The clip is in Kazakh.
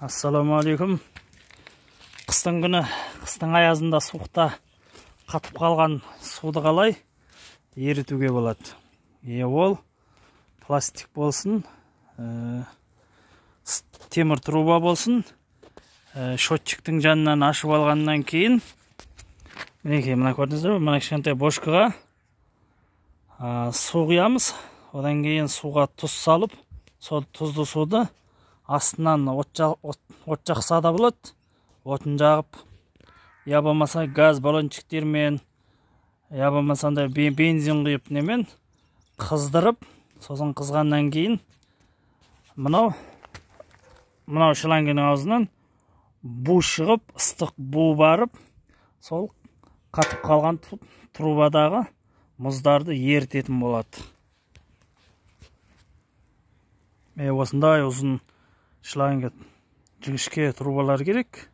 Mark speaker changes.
Speaker 1: Ассаламуалейкум. Қыстың күні, қыстың аязында суықта қатып қалған суды қалай ерітуге болады? Ол пластик болсын, темір труба болсын, шотчиктің жанынан ашып алғаннан кейін, мінекей, мына көрдіңіздер, мына кішкентай бошкаға су құямыз. Одан кейін суға тұз салып, сол тұзды суды астынан от жақса да болады, отын жағып, я болмаса газ баллончиктермен, я болмаса бензин құйып немен қыздырып, сосын қызғаннан кейін мынау шлангының аузынан бу шығып, ыстық бу барып, сол қатып қалған трубадағы мұздарды ерітетін болады. Осындай ұзын шланг жіңішке трубалар керек.